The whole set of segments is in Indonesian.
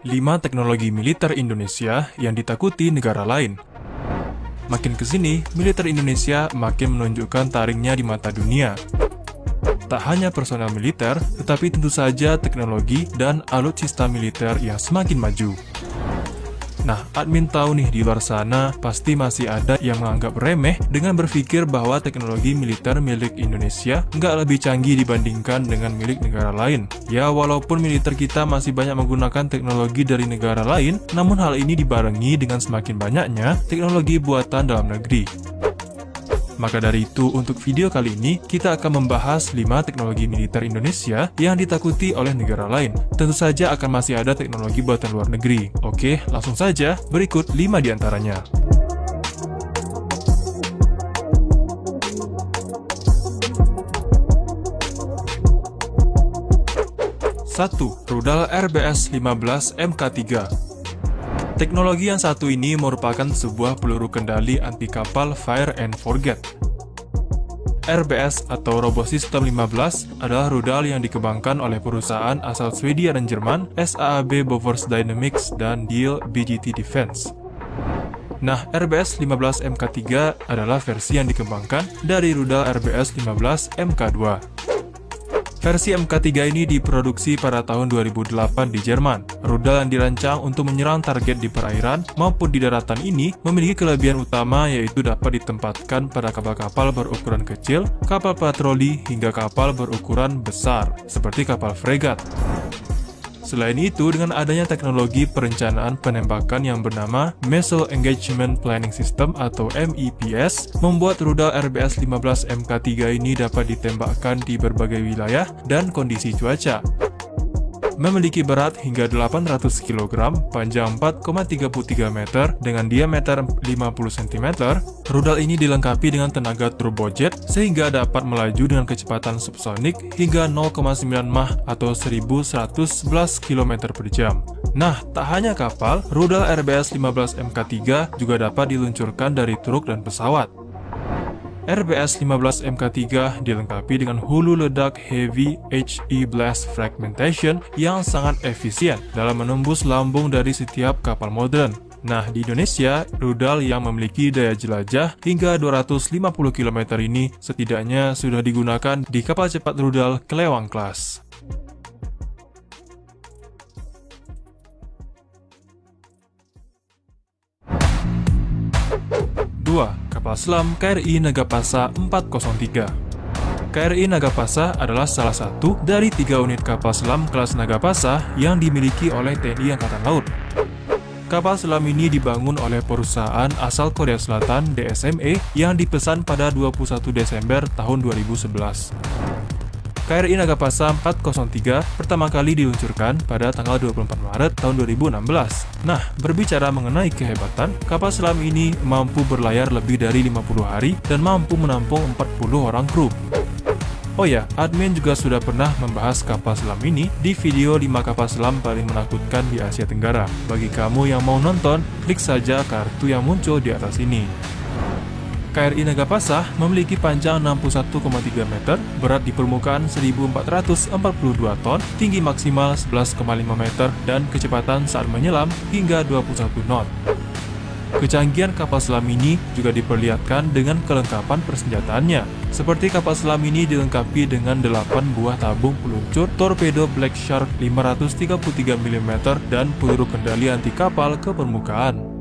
5 teknologi militer Indonesia yang ditakuti negara lain. Makin kesini, militer Indonesia makin menunjukkan taringnya di mata dunia. Tak hanya personel militer, tetapi tentu saja teknologi dan alutsista militer yang semakin maju. Nah, admin tahu nih di luar sana pasti masih ada yang menganggap remeh dengan berpikir bahwa teknologi militer milik Indonesia nggak lebih canggih dibandingkan dengan milik negara lain. Ya, walaupun militer kita masih banyak menggunakan teknologi dari negara lain, namun hal ini dibarengi dengan semakin banyaknya teknologi buatan dalam negeri. Maka dari itu, untuk video kali ini, kita akan membahas 5 teknologi militer Indonesia yang ditakuti oleh negara lain. Tentu saja akan masih ada teknologi buatan luar negeri. Oke, langsung saja, berikut 5 diantaranya. 1. Rudal RBS-15 Mk3. Teknologi yang satu ini merupakan sebuah peluru kendali anti kapal Fire and Forget. RBS atau Robosystem 15 adalah rudal yang dikembangkan oleh perusahaan asal Swedia dan Jerman, SAAB Bofors Dynamics dan Diehl BGT Defense. Nah, RBS-15 Mk3 adalah versi yang dikembangkan dari rudal RBS-15 Mk2. Versi Mk3 ini diproduksi pada tahun 2008 di Jerman. Rudal yang dirancang untuk menyerang target di perairan maupun di daratan ini memiliki kelebihan utama, yaitu dapat ditempatkan pada kapal-kapal berukuran kecil, kapal patroli, hingga kapal berukuran besar, seperti kapal fregat. Selain itu, dengan adanya teknologi perencanaan penembakan yang bernama Missile Engagement Planning System atau MEPS, membuat rudal RBS-15 Mk3 ini dapat ditembakkan di berbagai wilayah dan kondisi cuaca. Memiliki berat hingga 800 kg, panjang 4,33 meter, dengan diameter 50 cm, rudal ini dilengkapi dengan tenaga turbojet sehingga dapat melaju dengan kecepatan subsonik hingga 0,9 Mach atau 1111 km per jam. Nah, tak hanya kapal, rudal RBS-15 Mk3 juga dapat diluncurkan dari truk dan pesawat. RBS-15 Mk3 dilengkapi dengan hulu ledak Heavy HE Blast Fragmentation yang sangat efisien dalam menembus lambung dari setiap kapal modern. Nah, di Indonesia, rudal yang memiliki daya jelajah hingga 250 km ini setidaknya sudah digunakan di kapal cepat rudal Kelewang Class. Kapal selam KRI Nagapasa 403. KRI Nagapasa adalah salah satu dari 3 unit kapal selam kelas Nagapasa yang dimiliki oleh TNI Angkatan Laut. Kapal selam ini dibangun oleh perusahaan asal Korea Selatan DSME yang dipesan pada 21 Desember tahun 2011. KRI Nagapasa 403 pertama kali diluncurkan pada tanggal 24 Maret tahun 2016. Nah, berbicara mengenai kehebatan, kapal selam ini mampu berlayar lebih dari 50 hari dan mampu menampung 40 orang kru. Oh ya, admin juga sudah pernah membahas kapal selam ini di video 5 kapal selam paling menakutkan di Asia Tenggara. Bagi kamu yang mau nonton, klik saja kartu yang muncul di atas ini. KRI Nagapasa memiliki panjang 61,3 meter, berat di permukaan 1.442 ton, tinggi maksimal 11,5 meter, dan kecepatan saat menyelam hingga 21 knot. Kecanggihan kapal selam ini juga diperlihatkan dengan kelengkapan persenjataannya. Seperti kapal selam ini dilengkapi dengan 8 buah tabung peluncur torpedo Black Shark 533 mm dan peluru kendali anti kapal ke permukaan.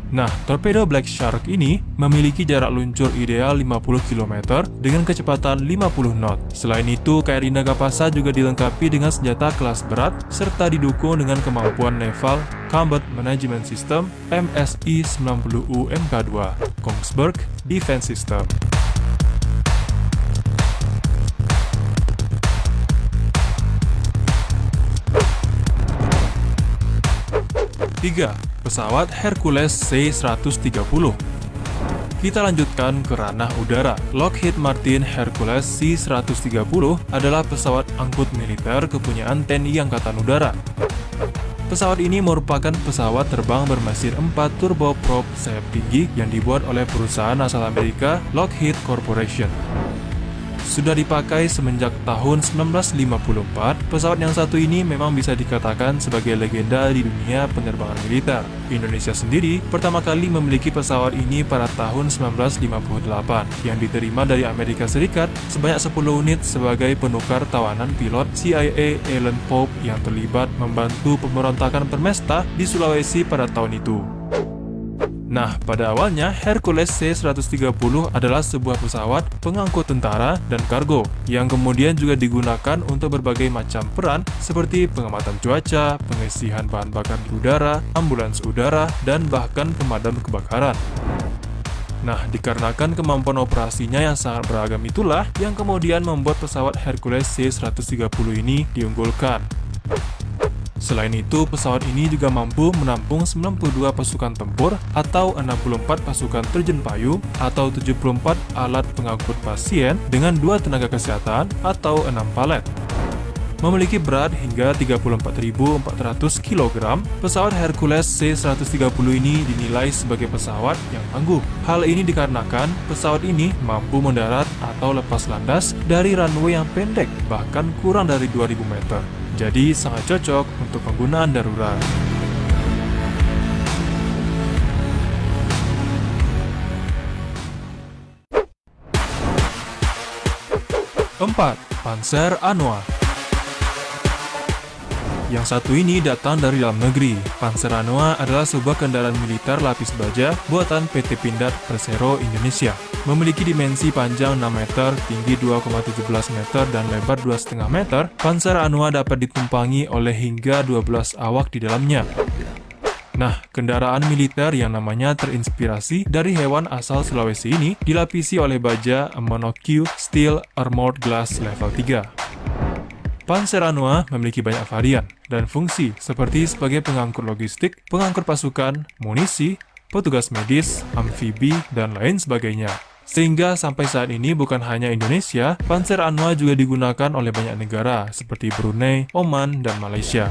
Nah, torpedo Black Shark ini memiliki jarak luncur ideal 50 km dengan kecepatan 50 knot. Selain itu, KRI Nagapasa juga dilengkapi dengan senjata kelas berat serta didukung dengan kemampuan Naval Combat Management System MSI-90U Mk2 Kongsberg Defense System. 3. Pesawat Hercules C-130. Kita lanjutkan ke ranah udara. Lockheed Martin Hercules C-130 adalah pesawat angkut militer kepunyaan TNI Angkatan Udara. Pesawat ini merupakan pesawat terbang bermesin 4 turboprop sayap tinggi yang dibuat oleh perusahaan asal Amerika Lockheed Corporation. sudah dipakai semenjak tahun 1954. Pesawat yang satu ini memang bisa dikatakan sebagai legenda di dunia penerbangan militer. Indonesia sendiri pertama kali memiliki pesawat ini pada tahun 1958 yang diterima dari Amerika Serikat sebanyak 10 unit sebagai penukar tawanan pilot CIA Alan Pope yang terlibat membantu pemberontakan Permesta di Sulawesi pada tahun itu. Nah, pada awalnya Hercules C-130 adalah sebuah pesawat pengangkut tentara dan kargo yang kemudian juga digunakan untuk berbagai macam peran seperti pengamatan cuaca, pengisian bahan bakar di udara, ambulans udara, dan bahkan pemadam kebakaran. Nah, dikarenakan kemampuan operasinya yang sangat beragam itulah yang kemudian membuat pesawat Hercules C-130 ini diunggulkan. Selain itu, pesawat ini juga mampu menampung 92 pasukan tempur atau 64 pasukan terjun payung atau 74 alat pengangkut pasien dengan 2 tenaga kesehatan atau 6 palet. Memiliki berat hingga 34.400 kg, pesawat Hercules C-130 ini dinilai sebagai pesawat yang tangguh. Hal ini dikarenakan pesawat ini mampu mendarat atau lepas landas dari runway yang pendek, bahkan kurang dari 2.000 meter. Jadi sangat cocok untuk penggunaan darurat. Empat, Panzer Anoa. Yang satu ini datang dari dalam negeri. Panzer Anoa adalah sebuah kendaraan militer lapis baja buatan PT Pindad Persero Indonesia. Memiliki dimensi panjang 6 meter, tinggi 2,17 meter, dan lebar 2,5 meter, Panzer Anoa dapat ditumpangi oleh hingga 12 awak di dalamnya. Nah, kendaraan militer yang namanya terinspirasi dari hewan asal Sulawesi ini dilapisi oleh baja monocue steel armored glass level 3. Panzer Anoa memiliki banyak varian dan fungsi seperti sebagai pengangkut logistik, pengangkut pasukan, munisi, petugas medis, amfibi, dan lain sebagainya. Sehingga sampai saat ini bukan hanya Indonesia, Panzer Anoa juga digunakan oleh banyak negara seperti Brunei, Oman, dan Malaysia.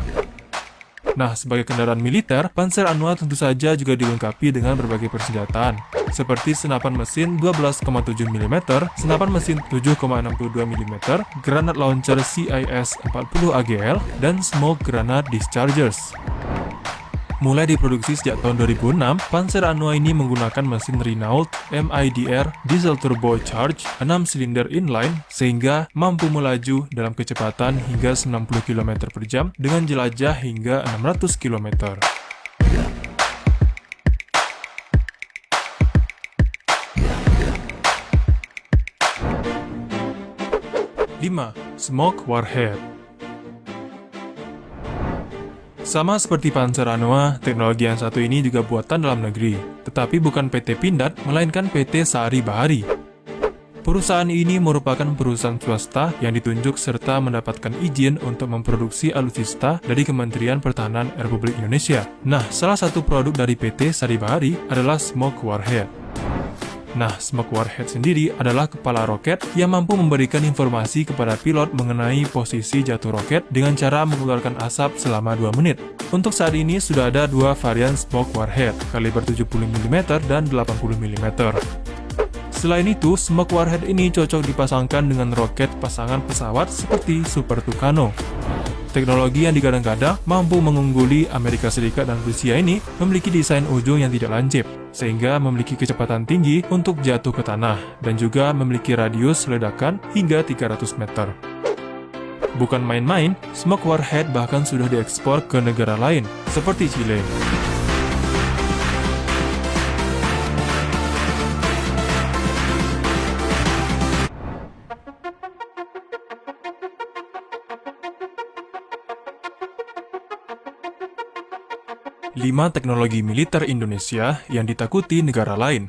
Nah, sebagai kendaraan militer, Panzer Anoa tentu saja juga dilengkapi dengan berbagai persenjataan, seperti senapan mesin 12,7 mm, senapan mesin 7,62 mm, granat launcher CIS-40 AGL, dan smoke granate dischargers. Mulai diproduksi sejak tahun 2006, Panzer Anoa ini menggunakan mesin Renault MIDR diesel turbocharged 6 silinder inline sehingga mampu melaju dalam kecepatan hingga 90 km per jam dengan jelajah hingga 600 km. Lima, Smoke Warhead. Sama seperti Panzer Anoa, teknologi yang satu ini juga buatan dalam negeri, tetapi bukan PT Pindad, melainkan PT Sari Bahari. Perusahaan ini merupakan perusahaan swasta yang ditunjuk serta mendapatkan izin untuk memproduksi alutsista dari Kementerian Pertahanan Republik Indonesia. Nah, salah satu produk dari PT Sari Bahari adalah Smoke Warhead. Nah, Smoke Warhead sendiri adalah kepala roket yang mampu memberikan informasi kepada pilot mengenai posisi jatuh roket dengan cara mengeluarkan asap selama 2 menit. Untuk saat ini sudah ada 2 varian Smoke Warhead, kaliber 70 mm dan 80 mm. Selain itu, Smoke Warhead ini cocok dipasangkan dengan roket pasangan pesawat seperti Super Tucano. Teknologi yang digadang-gadang mampu mengungguli Amerika Serikat dan Rusia ini memiliki desain ujung yang tidak lancip, sehingga memiliki kecepatan tinggi untuk jatuh ke tanah, dan juga memiliki radius ledakan hingga 300 meter. Bukan main-main, Smoke Warhead bahkan sudah diekspor ke negara lain, seperti Chile. Lima teknologi militer Indonesia yang ditakuti negara lain.